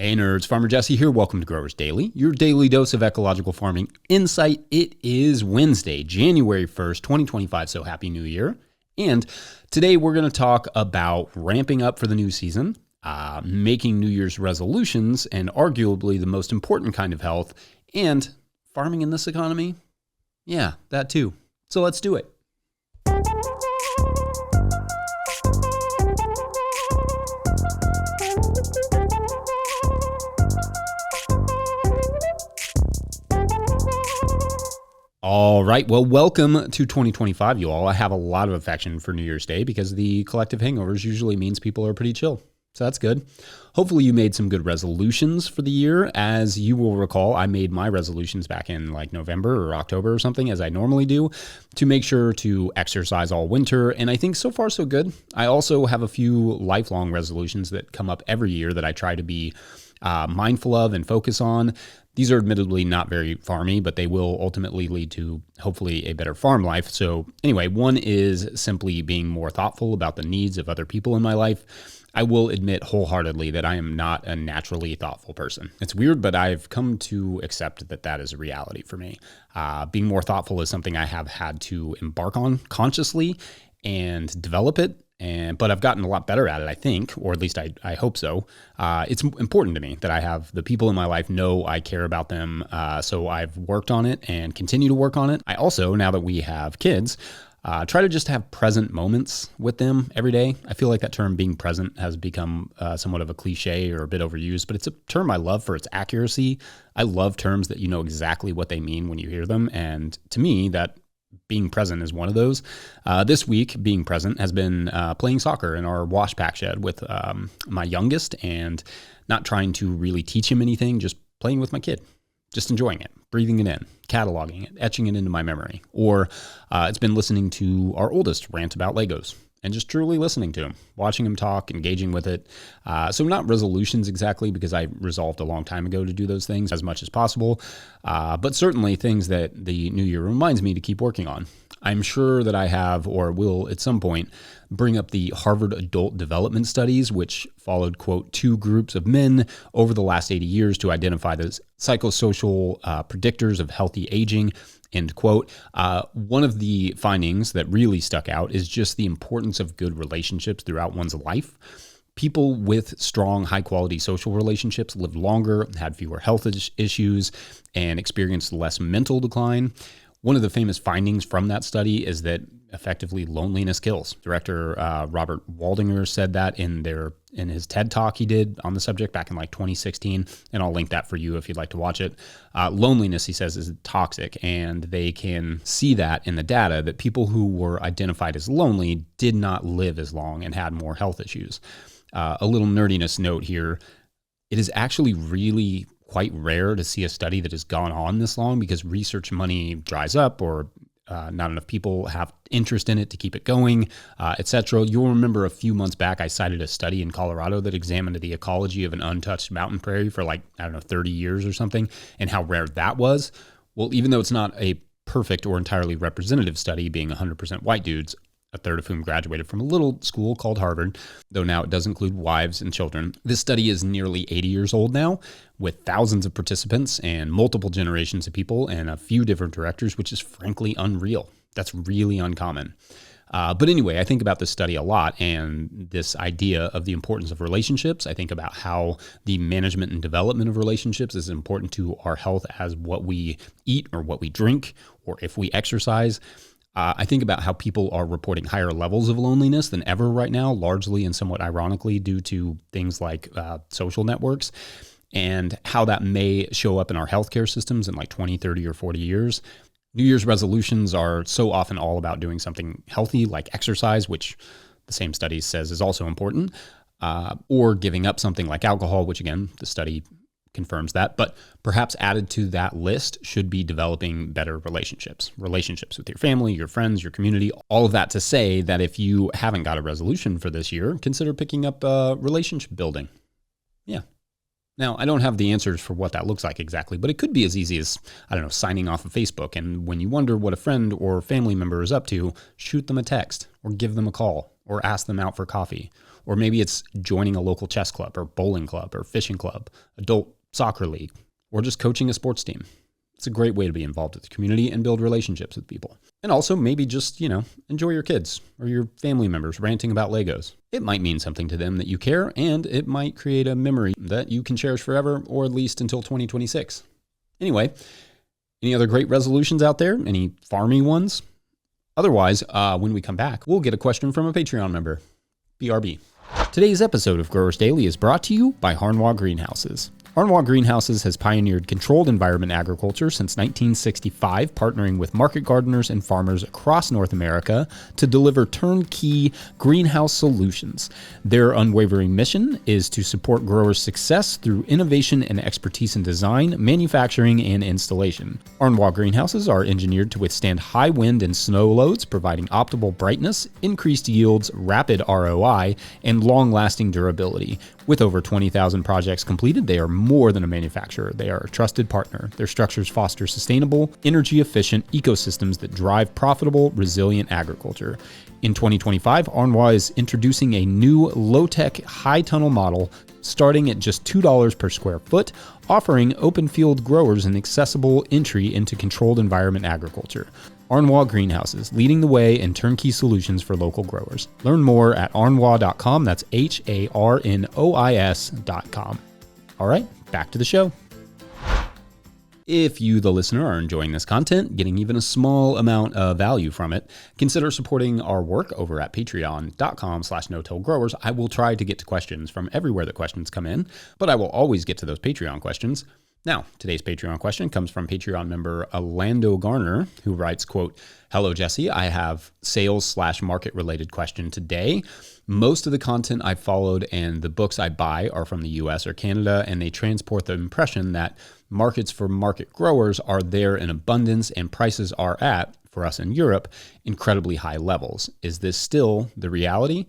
Hey nerds, Farmer Jesse here. Welcome to Growers Daily, your daily dose of ecological farming insight. It is Wednesday, January 1st, 2025, so happy new year. And today we're going to talk about ramping up for the new season, making New Year's resolutions, and arguably the most important kind of health, and farming in this economy. Yeah, that too. So let's do it. All right. Well, welcome to 2025, you all. I have a lot of affection for New Year's Day because the collective hangovers usually means people are pretty chill. So that's good. Hopefully you made some good resolutions for the year. As you will recall, I made my resolutions back in like November or October or something, as I normally do, to make sure to exercise all winter. And I think so far so good. I also have a few lifelong resolutions that come up every year that I try to be mindful of and focus on. These are admittedly not very farmy, but they will ultimately lead to hopefully a better farm life. So anyway, one is simply being more thoughtful about the needs of other people in my life. I will admit wholeheartedly that I am not a naturally thoughtful person. It's weird, but I've come to accept that that is a reality for me. Being more thoughtful is something I have had to embark on consciously and develop it. But I've gotten a lot better at it, I think, or at least I hope so. It's important to me that I have the people in my life know I care about them. So I've worked on it and continue to work on it. I also, now that we have kids, try to just have present moments with them every day. I feel like that term being present has become somewhat of a cliche or a bit overused, but it's a term I love for its accuracy. I love terms that you know exactly what they mean when you hear them. And to me, that being present is one of those. This week, being present has been playing soccer in our wash pack shed with my youngest and not trying to really teach him anything, just playing with my kid, just enjoying it, breathing it in, cataloging it, etching it into my memory. Or it's been listening to our oldest rant about Legos and just truly listening to him, watching him talk, engaging with it. So not resolutions exactly, because I resolved a long time ago to do those things as much as possible, but certainly things that the new year reminds me to keep working on. I'm sure that I have or will at some point bring up the Harvard Adult Development Studies, which followed, quote, 2 groups of men over the last 80 years to identify the psychosocial predictors of healthy aging, end quote. One of the findings that really stuck out is just the importance of good relationships throughout one's life. People with strong, high-quality social relationships lived longer, had fewer health issues, and experienced less mental decline. One of the famous findings from that study is that effectively loneliness kills. Director Robert Waldinger said that in his TED Talk he did on the subject back in like 2016, and I'll link that for you if you'd like to watch it. Loneliness, he says, is toxic, and they can see that in the data that people who were identified as lonely did not live as long and had more health issues. A little nerdiness note here. It is actually really quite rare to see a study that has gone on this long because research money dries up or not enough people have interest in it to keep it going, etc. You'll remember a few months back, I cited a study in Colorado that examined the ecology of an untouched mountain prairie for 30 years or something, and how rare that was. Well, even though it's not a perfect or entirely representative study, being 100% white dudes, a third of whom graduated from a little school called Harvard, though now it does include wives and children. This study is nearly 80 years old now, with thousands of participants and multiple generations of people and a few different directors, which is frankly unreal. That's really uncommon. But anyway, I think about this study a lot and this idea of the importance of relationships. I think about how the management and development of relationships is important to our health as what we eat or what we drink or if we exercise. I think about how people are reporting higher levels of loneliness than ever right now, largely and somewhat ironically due to things like social networks, and how that may show up in our healthcare systems in like 20, 30, or 40 years. New Year's resolutions are so often all about doing something healthy like exercise, which the same study says is also important, or giving up something like alcohol, which again, the study confirms that, but perhaps added to that list should be developing better relationships with your family, your friends, your community, all of that to say that if you haven't got a resolution for this year, consider picking up relationship building. Yeah. Now, I don't have the answers for what that looks like exactly, but it could be as easy as, signing off of Facebook. And when you wonder what a friend or family member is up to, shoot them a text or give them a call or ask them out for coffee Or maybe it's joining a local chess club or bowling club or fishing club, adult soccer league, or just coaching a sports team. It's a great way to be involved with the community and build relationships with people. And also maybe just, enjoy your kids or your family members ranting about Legos. It might mean something to them that you care, and it might create a memory that you can cherish forever, or at least until 2026. Anyway, any other great resolutions out there? Any farmy ones? Otherwise, when we come back, we'll get a question from a Patreon member. BRB. Today's episode of Growers Daily is brought to you by Harnwah Greenhouses. Harnwah Greenhouses has pioneered controlled environment agriculture since 1965, partnering with market gardeners and farmers across North America to deliver turnkey greenhouse solutions. Their unwavering mission is to support growers' success through innovation and expertise in design, manufacturing, and installation. Harnwah Greenhouses are engineered to withstand high wind and snow loads, providing optimal brightness, increased yields, rapid ROI, and long-lasting durability. With over 20,000 projects completed, they are more than a manufacturer. They are a trusted partner. Their structures foster sustainable, energy-efficient ecosystems that drive profitable, resilient agriculture. In 2025, Harnwah is introducing a new low-tech, high-tunnel model starting at just $2 per square foot, offering open field growers an accessible entry into controlled environment agriculture. Harnwah Greenhouses, leading the way in turnkey solutions for local growers. Learn more at harnwah.com. That's HARNOIS.com. All right, back to the show. If you, the listener, are enjoying this content, getting even a small amount of value from it, consider supporting our work over at patreon.com/notillgrowers. I will try to get to questions from everywhere that questions come in, but I will always get to those Patreon questions. Now, today's Patreon question comes from Patreon member Orlando Garner, who writes, quote, "Hello, Jesse. I have sales/market related question today. Most of the content I followed and the books I buy are from the US or Canada, and they transport the impression that markets for market growers are there in abundance and prices are at, for us in Europe, incredibly high levels. Is this still the reality?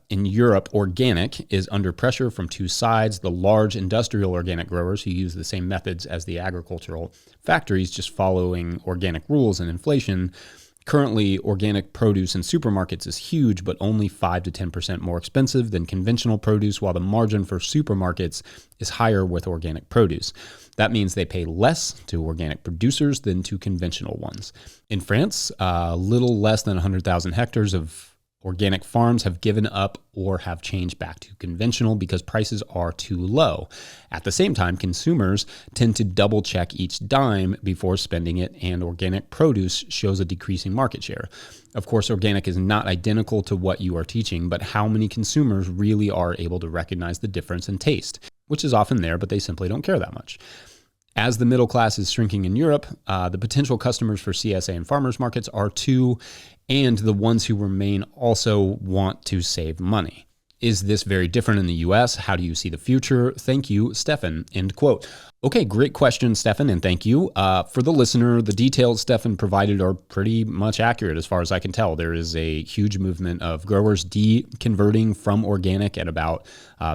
In Europe, organic is under pressure from two sides. The large industrial organic growers who use the same methods as the agricultural factories, just following organic rules and inflation. Currently, organic produce in supermarkets is huge, but only 5 to 10% more expensive than conventional produce, while the margin for supermarkets is higher with organic produce. That means they pay less to organic producers than to conventional ones. In France, a little less than 100,000 hectares of organic farms have given up or have changed back to conventional because prices are too low. At the same time, consumers tend to double check each dime before spending it, and organic produce shows a decreasing market share. Of course, organic is not identical to what you are teaching, but how many consumers really are able to recognize the difference in taste, which is often there, but they simply don't care that much. As the middle class is shrinking in Europe, the potential customers for CSA and farmers markets are too, and the ones who remain also want to save money. Is this very different in the US? How do you see the future? Thank you, Stefan." End quote. Okay, great question, Stefan, and thank you. For the listener, the details Stefan provided are pretty much accurate as far as I can tell. There is a huge movement of growers deconverting from organic at about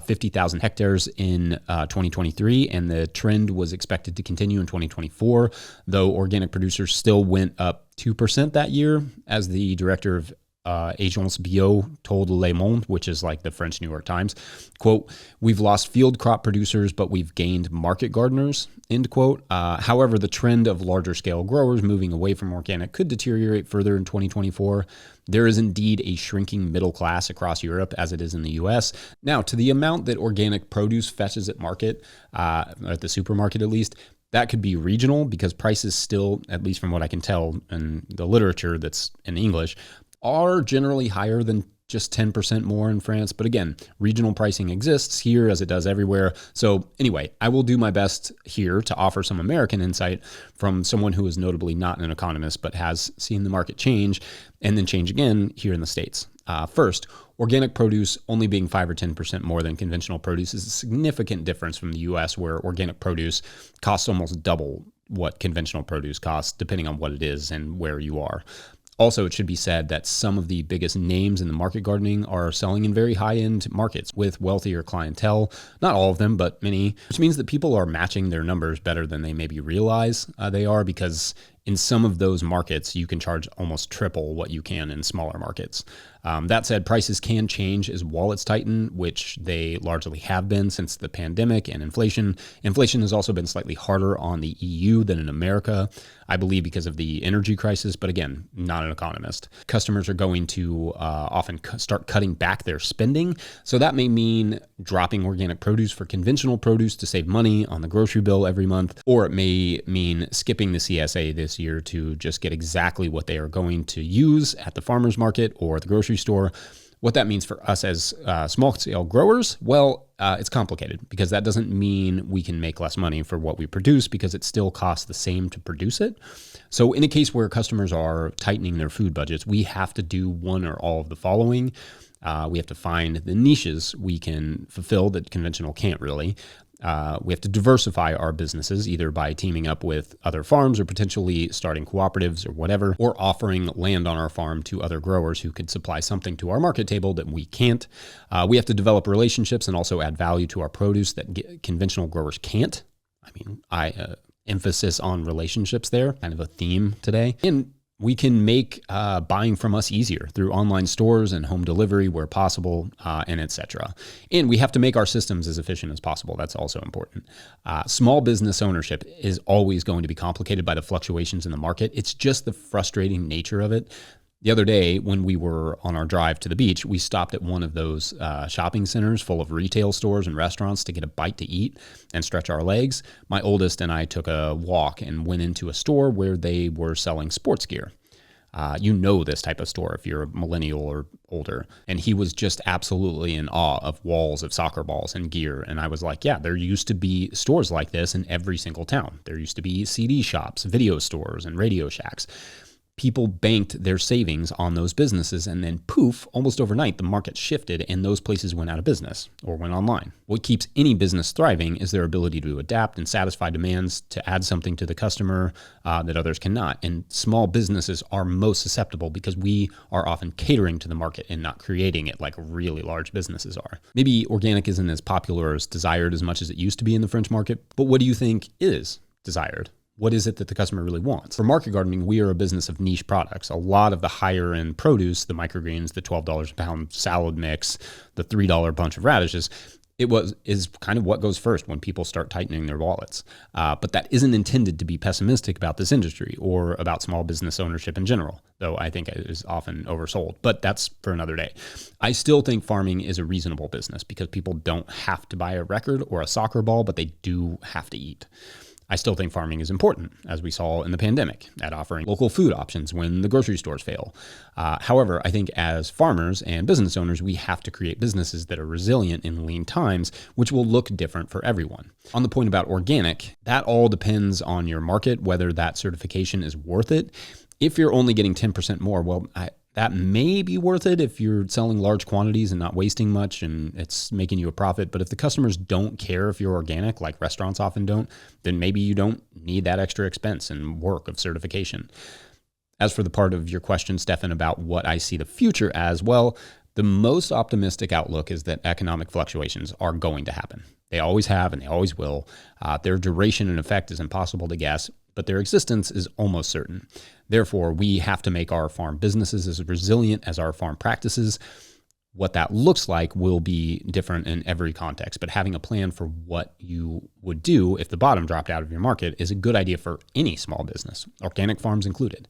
50,000 hectares in 2023, and the trend was expected to continue in 2024, though organic producers still went up 2% that year, as the director of Agence Bio told Le Monde, which is like the French New York Times, quote, "We've lost field crop producers, but we've gained market gardeners," end quote. However, the trend of larger scale growers moving away from organic could deteriorate further in 2024. There is indeed a shrinking middle class across Europe as it is in the US. Now, to the amount that organic produce fetches at market, at the supermarket at least, that could be regional because prices still, at least from what I can tell in the literature that's in English, are generally higher than just 10% more in France. But again, regional pricing exists here as it does everywhere. So anyway, I will do my best here to offer some American insight from someone who is notably not an economist, but has seen the market change and then change again here in the States. First, organic produce only being 5 or 10% more than conventional produce is a significant difference from the US, where organic produce costs almost double what conventional produce costs, depending on what it is and where you are. Also, it should be said that some of the biggest names in the market gardening are selling in very high-end markets with wealthier clientele. Not all of them, but many, which means that people are matching their numbers better than they maybe realize they are, because In some of those markets, you can charge almost triple what you can in smaller markets. That said, prices can change as wallets tighten, which they largely have been since the pandemic and inflation. Inflation has also been slightly harder on the EU than in America, I believe because of the energy crisis, but again, not an economist. Customers are going to often start cutting back their spending, so that may mean dropping organic produce for conventional produce to save money on the grocery bill every month, or it may mean skipping the CSA this year to just get exactly what they are going to use at the farmer's market or the grocery store. What that means for us as small scale growers, well, it's complicated because that doesn't mean we can make less money for what we produce because it still costs the same to produce it. So in a case where customers are tightening their food budgets, we have to do one or all of the following. We have to find the niches we can fulfill that conventional can't really. We have to diversify our businesses either by teaming up with other farms or potentially starting cooperatives or whatever, or offering land on our farm to other growers who could supply something to our market table that we can't. We have to develop relationships and also add value to our produce that conventional growers can't. I mean, emphasis on relationships there, kind of a theme today. And we can make buying from us easier through online stores and home delivery where possible, and etc. And we have to make our systems as efficient as possible. That's also important. Small business ownership is always going to be complicated by the fluctuations in the market. It's just the frustrating nature of it. The other day, when we were on our drive to the beach, we stopped at one of those shopping centers full of retail stores and restaurants to get a bite to eat and stretch our legs. My oldest and I took a walk and went into a store where they were selling sports gear. You know this type of store if you're a millennial or older. And he was just absolutely in awe of walls of soccer balls and gear. And I was like, yeah, there used to be stores like this in every single town. There used to be CD shops, video stores, and Radio Shacks. People banked their savings on those businesses, and then poof, almost overnight, the market shifted and those places went out of business or went online. What keeps any business thriving is their ability to adapt and satisfy demands to add something to the customer that others cannot. And small businesses are most susceptible because we are often catering to the market and not creating it like really large businesses are. Maybe organic isn't as popular or as desired as much as it used to be in the French market, but what do you think is desired? What is it that the customer really wants? For market gardening, we are a business of niche products. A lot of the higher end produce, the microgreens, the $12 a pound salad mix, the $3 bunch of radishes, is kind of what goes first when people start tightening their wallets. But that isn't intended to be pessimistic about this industry or about small business ownership in general, though I think it is often oversold. But that's for another day. I still think farming is a reasonable business because people don't have to buy a record or a soccer ball, but they do have to eat. I still think farming is important, as we saw in the pandemic, at offering local food options when the grocery stores fail. However, I think as farmers and business owners, we have to create businesses that are resilient in lean times, which will look different for everyone. On the point about organic, that all depends on your market, whether that certification is worth it. If you're only getting 10% more, well, that may be worth it if you're selling large quantities and not wasting much and it's making you a profit. But if the customers don't care if you're organic, like restaurants often don't, then maybe you don't need that extra expense and work of certification. As for the part of your question, Stefan, about what I see the future as, well, the most optimistic outlook is that economic fluctuations are going to happen. They always have and they always will. Their duration and effect is impossible to guess, but their existence is almost certain. Therefore, we have to make our farm businesses as resilient as our farm practices. What that looks like will be different in every context, but having a plan for what you would do if the bottom dropped out of your market is a good idea for any small business, organic farms included.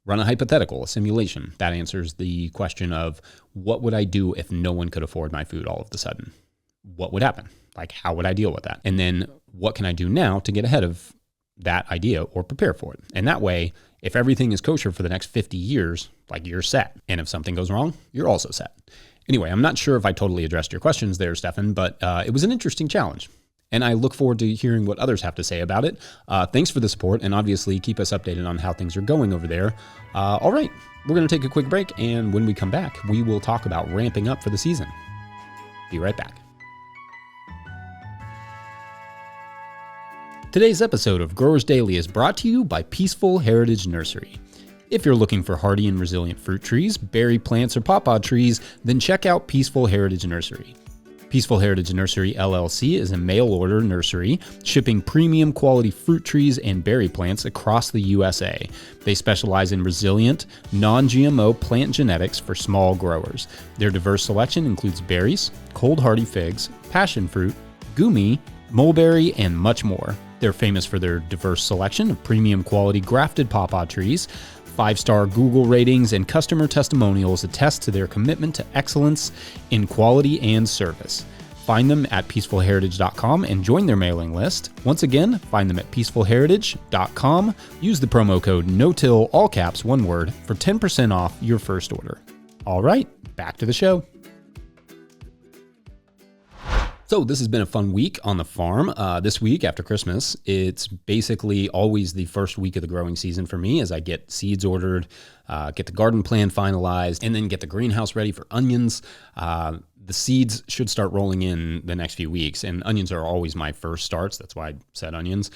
Run a hypothetical, a simulation. That answers the question of what would I do if no one could afford my food all of a sudden? What would happen? Like, how would I deal with that? And then what can I do now to get ahead of that idea or prepare for it? And that way, if everything is kosher for the next 50 years, like, you're set. And if something goes wrong, you're also set. Anyway, I'm not sure if I totally addressed your questions there, Stefan, but it was an interesting challenge. And I look forward to hearing what others have to say about it. Thanks for the support, and obviously keep us updated on how things are going over there. All right, we're going to take a quick break, and when we come back, we will talk about ramping up for the season. Be right back. Today's episode of Growers Daily is brought to you by Peaceful Heritage Nursery. If you're looking for hardy and resilient fruit trees, berry plants, or pawpaw trees, then check out Peaceful Heritage Nursery. Peaceful Heritage Nursery LLC is a mail-order nursery shipping premium quality fruit trees and berry plants across the USA. They specialize in resilient, non-GMO plant genetics for small growers. Their diverse selection includes berries, cold hardy figs, passion fruit, gumi, mulberry, and much more. They're famous for their diverse selection of premium quality grafted pawpaw trees. 5-star Google ratings and customer testimonials attest to their commitment to excellence in quality and service. Find them at peacefulheritage.com and join their mailing list. Once again, find them at peacefulheritage.com. Use the promo code NOTILL, all caps, one word, for 10% off your first order. All right, back to the show. So this has been a fun week on the farm. This week after Christmas, it's basically always the first week of the growing season for me as I get seeds ordered, get the garden plan finalized, and then get the greenhouse ready for onions. The seeds should start rolling in the next few weeks, and onions are always my first starts. That's why I said onions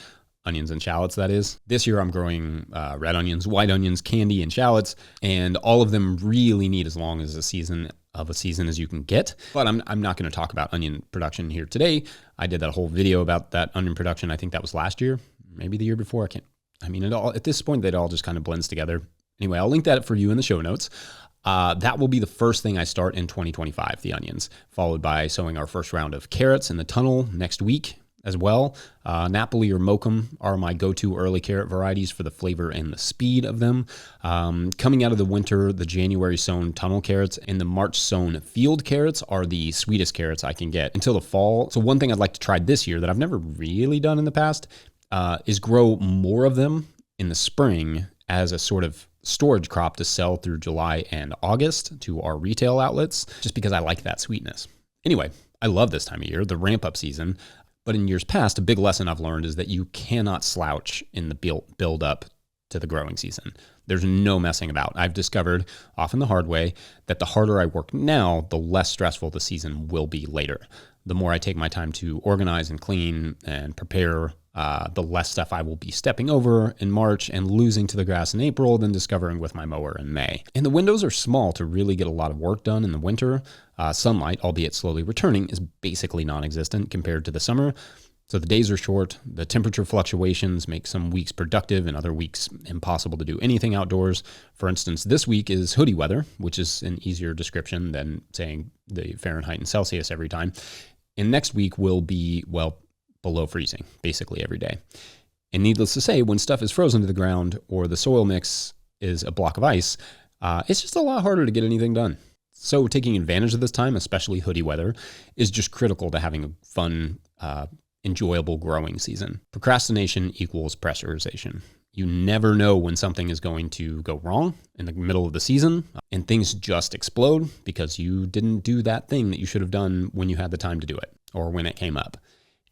and shallots, that is. This year I'm growing red onions, white onions, candy, and shallots, and all of them really need as long as a season as you can get. But I'm not going to talk about onion production here today. I did that whole video about that onion production. I think that was last year, maybe the year before. At this point, it all just kind of blends together. Anyway, I'll link that for you in the show notes. That will be the first thing I start in 2025, the onions, followed by sowing our first round of carrots in the tunnel next week as well. Napoli or Mokum are my go-to early carrot varieties for the flavor and the speed of them. Coming out of the winter, the January sown tunnel carrots and the March sown field carrots are the sweetest carrots I can get until the fall. So one thing I'd like to try this year that I've never really done in the past is grow more of them in the spring as a sort of storage crop to sell through July and August to our retail outlets, just because I like that sweetness. Anyway, I love this time of year, the ramp-up season. But in years past, a big lesson I've learned is that you cannot slouch in the build up to the growing season. There's no messing about. I've discovered, often the hard way, that the harder I work now, the less stressful the season will be later. The more I take my time to organize and clean and prepare, the less stuff I will be stepping over in March and losing to the grass in April than discovering with my mower in May. And the windows are small to really get a lot of work done in the winter. Sunlight, albeit slowly returning, is basically non-existent compared to the summer. So the days are short, the temperature fluctuations make some weeks productive and other weeks impossible to do anything outdoors. For instance, this week is hoodie weather, which is an easier description than saying the Fahrenheit and Celsius every time. And next week will be, below freezing, basically every day. And needless to say, when stuff is frozen to the ground or the soil mix is a block of ice, it's just a lot harder to get anything done. So taking advantage of this time, especially hoodie weather, is just critical to having a fun, enjoyable growing season. Procrastination equals pressurization. You never know when something is going to go wrong in the middle of the season, and things just explode because you didn't do that thing that you should have done when you had the time to do it or when it came up.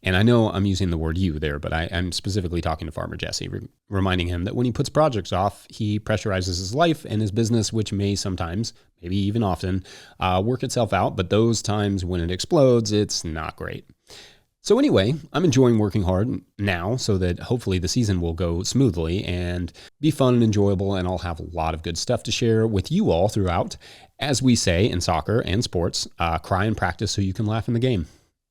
And I know I'm using the word you there, but I'm specifically talking to Farmer Jesse, reminding him that when he puts projects off, he pressurizes his life and his business, which may sometimes, maybe even often, work itself out. But those times when it explodes, it's not great. So anyway, I'm enjoying working hard now so that hopefully the season will go smoothly and be fun and enjoyable, and I'll have a lot of good stuff to share with you all throughout. As we say in soccer and sports, cry and practice so you can laugh in the game.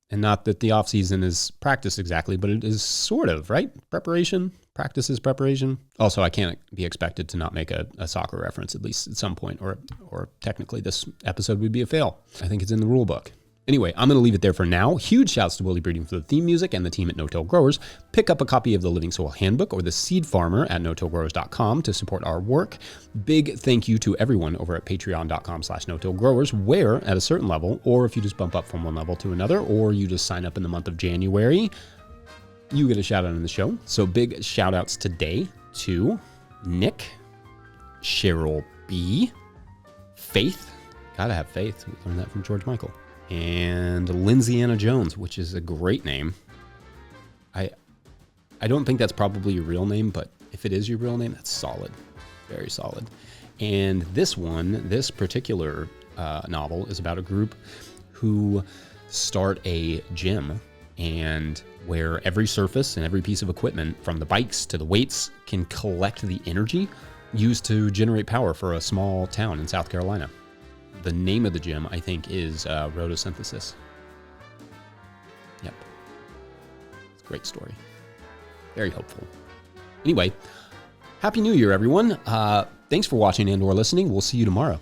And not that the off season is practice exactly, but it is sort of, right? Preparation. Practice is preparation. Also, I can't be expected to not make a soccer reference at least at some point, or technically this episode would be a fail. I think it's in the rule book. Anyway, I'm going to leave it there for now. Huge shouts to Willie Breeding for the theme music and the team at No-Till Growers. Pick up a copy of the Living Soil Handbook or the Seed Farmer at notillgrowers.com to support our work. Big thank you to everyone over at patreon.com/notillgrowers, where at a certain level, or if you just bump up from one level to another, or you just sign up in the month of January, you get a shout out in the show. So big shout outs today to Nick, Cheryl B, Faith, gotta have faith, we learned that from George Michael, and Lindsay-Anna Jones, which is a great name. I don't think that's probably your real name, but if it is your real name, that's solid, very solid. And this particular novel is about a group who start a gym, and where every surface and every piece of equipment, from the bikes to the weights, can collect the energy used to generate power for a small town in South Carolina. The name of the gym, I think, is Rotosynthesis. Great story. Very hopeful. Anyway, Happy New Year, everyone. Thanks for watching and or listening. We'll see you tomorrow.